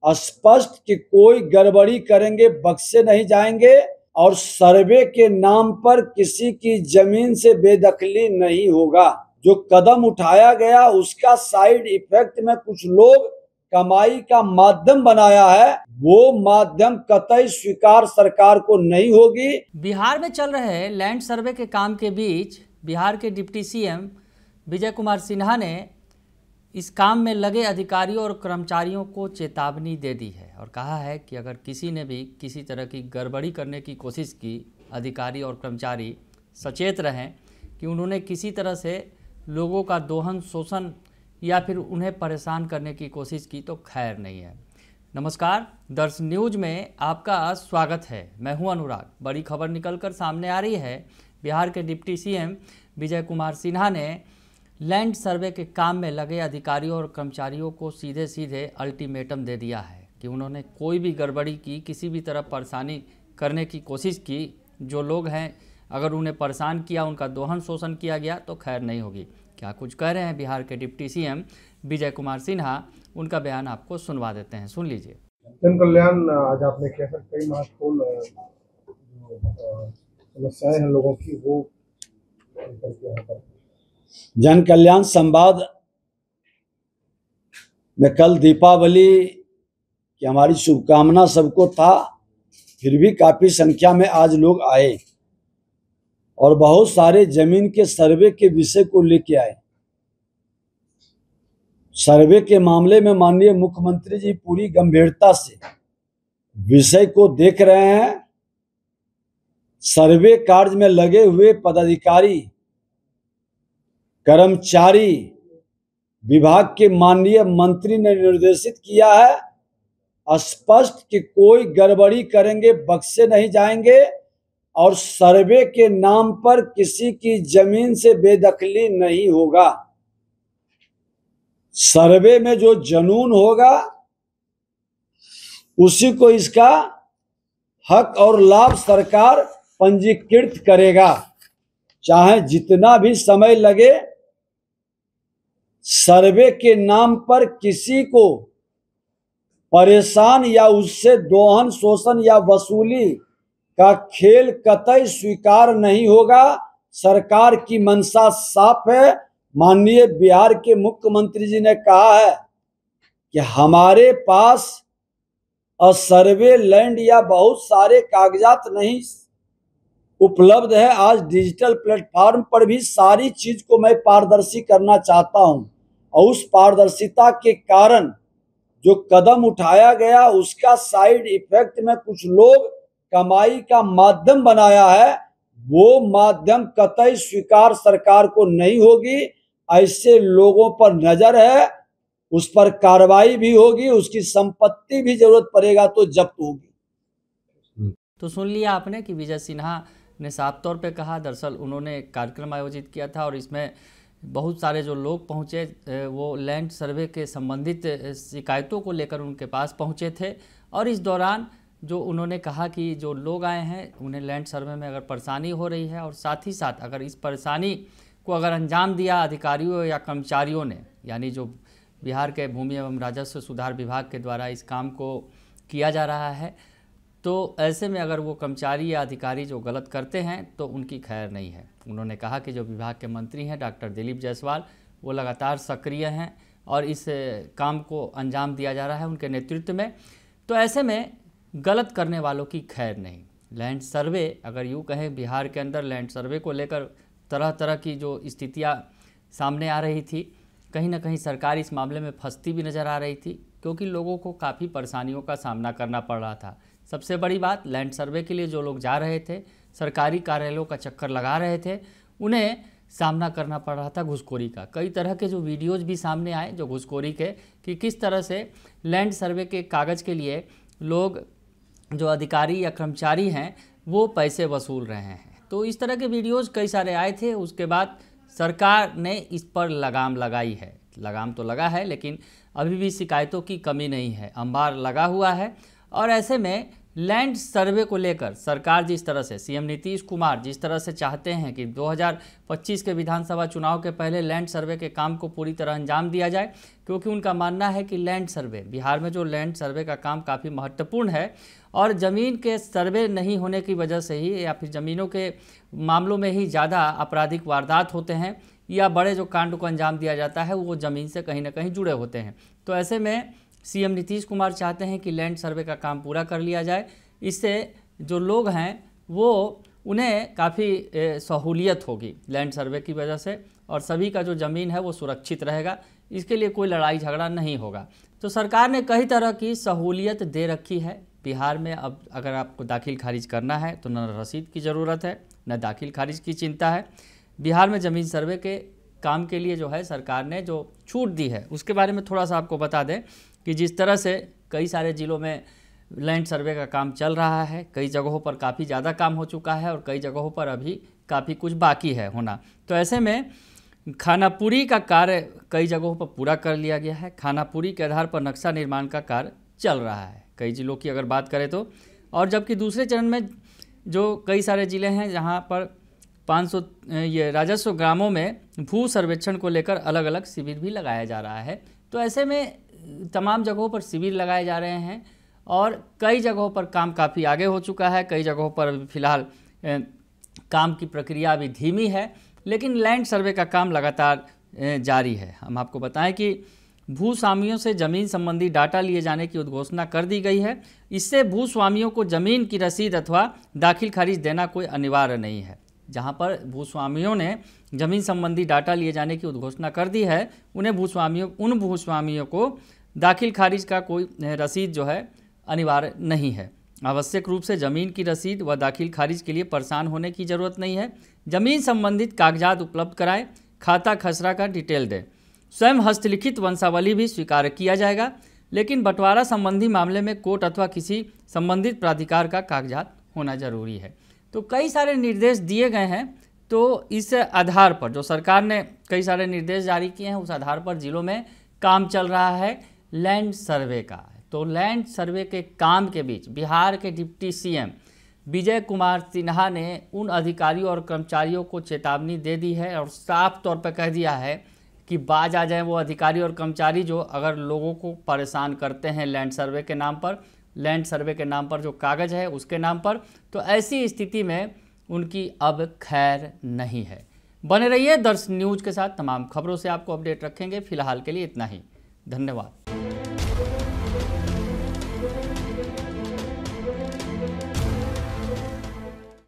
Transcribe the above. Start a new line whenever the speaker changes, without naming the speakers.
स्पष्ट कि कोई गड़बड़ी करेंगे बख्शे नहीं जाएंगे और सर्वे के नाम पर किसी की जमीन से बेदखली नहीं होगा। जो कदम उठाया गया उसका साइड इफेक्ट में कुछ लोग कमाई का माध्यम बनाया है, वो माध्यम कतई स्वीकार सरकार को नहीं होगी।
बिहार में चल रहे लैंड सर्वे के काम के बीच बिहार के डिप्टी सीएम विजय कुमार सिन्हा ने इस काम में लगे अधिकारियों और कर्मचारियों को चेतावनी दे दी है और कहा है कि अगर किसी ने भी किसी तरह की गड़बड़ी करने की कोशिश की, अधिकारी और कर्मचारी सचेत रहें कि उन्होंने किसी तरह से लोगों का दोहन, शोषण या फिर उन्हें परेशान करने की कोशिश की तो खैर नहीं है। नमस्कार, दर्श न्यूज में आपका स्वागत है। मैं हूं अनुराग। बड़ी खबर निकलकर सामने आ रही है। बिहार के डिप्टी सीएम विजय कुमार सिन्हा ने लैंड सर्वे के काम में लगे अधिकारियों और कर्मचारियों को सीधे सीधे अल्टीमेटम दे दिया है कि उन्होंने कोई भी गड़बड़ी की, किसी भी तरह परेशानी करने की कोशिश की, जो लोग हैं अगर उन्हें परेशान किया, उनका दोहन शोषण किया गया तो खैर नहीं होगी। क्या कुछ कह रहे हैं बिहार के डिप्टी सीएम विजय कुमार सिन्हा, उनका बयान आपको सुनवा देते हैं, सुन लीजिए।
जन कल्याण आज आपने कह सकते कई महत्वपूर्ण समस्याएं हैं लोगों की, वो
जन कल्याण संवाद में कल दीपावली की हमारी शुभकामना सबको था, फिर भी काफी संख्या में आज लोग आए और बहुत सारे जमीन के सर्वे के विषय को लेके आए। सर्वे के मामले में माननीय मुख्यमंत्री जी पूरी गंभीरता से विषय को देख रहे हैं। सर्वे कार्य में लगे हुए पदाधिकारी, कर्मचारी, विभाग के माननीय मंत्री ने निर्देशित किया है स्पष्ट कि कोई गड़बड़ी करेंगे बख्शे नहीं जाएंगे और सर्वे के नाम पर किसी की जमीन से बेदखली नहीं होगा। सर्वे में जो जनून होगा उसी को इसका हक और लाभ सरकार पंजीकृत करेगा, चाहे जितना भी समय लगे। सर्वे के नाम पर किसी को परेशान या उससे दोहन, शोषण या वसूली का खेल कतई स्वीकार नहीं होगा। सरकार की मंशा साफ है। माननीय बिहार के मुख्यमंत्री जी ने कहा है कि हमारे पास सर्वे लैंड या बहुत सारे कागजात नहीं उपलब्ध है। आज डिजिटल प्लेटफॉर्म पर भी सारी चीज को मैं पारदर्शी करना चाहता हूं और उस पारदर्शिता के कारण जो कदम उठाया गया उसका साइड इफेक्ट में कुछ लोग कमाई का माध्यम बनाया है, वो माध्यम कतई स्वीकार सरकार को नहीं होगी। ऐसे लोगों पर नजर है, उस पर कार्रवाई भी होगी, उसकी संपत्ति भी जरूरत पड़ेगा तो जब्त होगी।
तो सुन लिया आपने कि विजय सिन्हा ने साफ तौर पे कहा। दरअसल उन्होंने कार्यक्रम आयोजित किया था और इसमें बहुत सारे जो लोग पहुंचे वो लैंड सर्वे के संबंधित शिकायतों को लेकर उनके पास पहुंचे थे और इस दौरान जो उन्होंने कहा कि जो लोग आए हैं उन्हें लैंड सर्वे में अगर परेशानी हो रही है और साथ ही साथ अगर इस परेशानी को अगर अंजाम दिया अधिकारियों या कर्मचारियों ने, यानी जो बिहार के भूमि एवं राजस्व सुधार विभाग के द्वारा इस काम को किया जा रहा है, तो ऐसे में अगर वो कर्मचारी या अधिकारी जो गलत करते हैं तो उनकी खैर नहीं है। उन्होंने कहा कि जो विभाग के मंत्री हैं डॉक्टर दिलीप जायसवाल, वो लगातार सक्रिय हैं और इस काम को अंजाम दिया जा रहा है उनके नेतृत्व में। तो ऐसे में गलत करने वालों की खैर नहीं। लैंड सर्वे, अगर यूँ कहें बिहार के अंदर लैंड सर्वे को लेकर तरह तरह की जो स्थितियाँ सामने आ रही थी, कहीं ना कहीं सरकार इस मामले में फंसती भी नज़र आ रही थी क्योंकि लोगों को काफ़ी परेशानियों का सामना करना पड़ रहा था। सबसे बड़ी बात, लैंड सर्वे के लिए जो लोग जा रहे थे, सरकारी कार्यालयों का चक्कर लगा रहे थे, उन्हें सामना करना पड़ रहा था घुसखोरी का। कई तरह के जो वीडियोज भी सामने आए जो घुसखोरी के, कि किस तरह से लैंड सर्वे के कागज़ के लिए लोग, जो अधिकारी या कर्मचारी हैं, वो पैसे वसूल रहे हैं। तो इस तरह के वीडियोज़ कई सारे आए थे। उसके बाद सरकार ने इस पर लगाम लगाई है। लगाम तो लगा है लेकिन अभी भी शिकायतों की कमी नहीं है, अंबार लगा हुआ है। और ऐसे में लैंड सर्वे को लेकर सरकार जिस तरह से सीएम नीतीश कुमार जिस तरह से चाहते हैं कि 2025 के विधानसभा चुनाव के पहले लैंड सर्वे के काम को पूरी तरह अंजाम दिया जाए, क्योंकि उनका मानना है कि लैंड सर्वे बिहार में जो लैंड सर्वे का काम काफ़ी महत्वपूर्ण है और ज़मीन के सर्वे नहीं होने की वजह से ही या फिर ज़मीनों के मामलों में ही ज़्यादा आपराधिक वारदात होते हैं या बड़े जो कांड को अंजाम दिया जाता है वो ज़मीन से कहीं ना कहीं जुड़े होते हैं। तो ऐसे में सीएम नीतीश कुमार चाहते हैं कि लैंड सर्वे का काम पूरा कर लिया जाए। इससे जो लोग हैं वो उन्हें काफ़ी सहूलियत होगी लैंड सर्वे की वजह से और सभी का जो ज़मीन है वो सुरक्षित रहेगा। इसके लिए कोई लड़ाई झगड़ा नहीं होगा। तो सरकार ने कई तरह की सहूलियत दे रखी है बिहार में। अब अगर आपको दाखिल खारिज करना है तो न रसीद की ज़रूरत है न दाखिल खारिज की चिंता है। बिहार में ज़मीन सर्वे के काम के लिए जो है सरकार ने जो छूट दी है उसके बारे में थोड़ा सा आपको बता दें कि जिस तरह से कई सारे ज़िलों में लैंड सर्वे का काम चल रहा है, कई जगहों पर काफ़ी ज़्यादा काम हो चुका है और कई जगहों पर अभी काफ़ी कुछ बाकी है होना। तो ऐसे में खानापुरी का कार्य कई जगहों पर पूरा कर लिया गया है। खानापुरी के आधार पर नक्शा निर्माण का कार्य चल रहा है कई जिलों की अगर बात करें तो। और जबकि दूसरे चरण में जो कई सारे ज़िले हैं जहाँ पर 500 ये राजस्व ग्रामों में भू सर्वेक्षण को लेकर अलग अलग शिविर भी लगाया जा रहा है। तो ऐसे में तमाम जगहों पर शिविर लगाए जा रहे हैं और कई जगहों पर काम काफ़ी आगे हो चुका है, कई जगहों पर फिलहाल काम की प्रक्रिया अभी धीमी है, लेकिन लैंड सर्वे का काम लगातार जारी है। हम आपको बताएं कि भूस्वामियों से ज़मीन संबंधी डाटा लिए जाने की उद्घोषणा कर दी गई है। इससे भूस्वामियों को ज़मीन की रसीद अथवा दाखिल खारिज देना कोई अनिवार्य नहीं है। जहां पर भूस्वामियों ने ज़मीन संबंधी डाटा लिए जाने की उद्घोषणा कर दी है उन भूस्वामियों को दाखिल खारिज का कोई रसीद जो है अनिवार्य नहीं है। आवश्यक रूप से ज़मीन की रसीद व दाखिल खारिज के लिए परेशान होने की ज़रूरत नहीं है। ज़मीन संबंधित कागजात उपलब्ध कराएं, खाता खसरा का डिटेल दें। स्वयं हस्तलिखित वंशावली भी स्वीकार किया जाएगा, लेकिन बंटवारा संबंधी मामले में कोर्ट अथवा किसी संबंधित प्राधिकार का कागजात होना जरूरी है। तो कई सारे निर्देश दिए गए हैं। तो इस आधार पर जो सरकार ने कई सारे निर्देश जारी किए हैं उस आधार पर जिलों में काम चल रहा है लैंड सर्वे का। तो लैंड सर्वे के काम के बीच बिहार के डिप्टी सीएम विजय कुमार सिन्हा ने उन अधिकारियों और कर्मचारियों को चेतावनी दे दी है और साफ तौर पर कह दिया है कि बाज आ जाए वो अधिकारी और कर्मचारी जो अगर लोगों को परेशान करते हैं लैंड सर्वे के नाम पर, लैंड सर्वे के नाम पर जो कागज़ है उसके नाम पर। तो ऐसी स्थिति में उनकी अब खैर नहीं है। बने रहिए दर्शन न्यूज के साथ, तमाम खबरों से आपको अपडेट रखेंगे। फिलहाल के लिए इतना ही, धन्यवाद।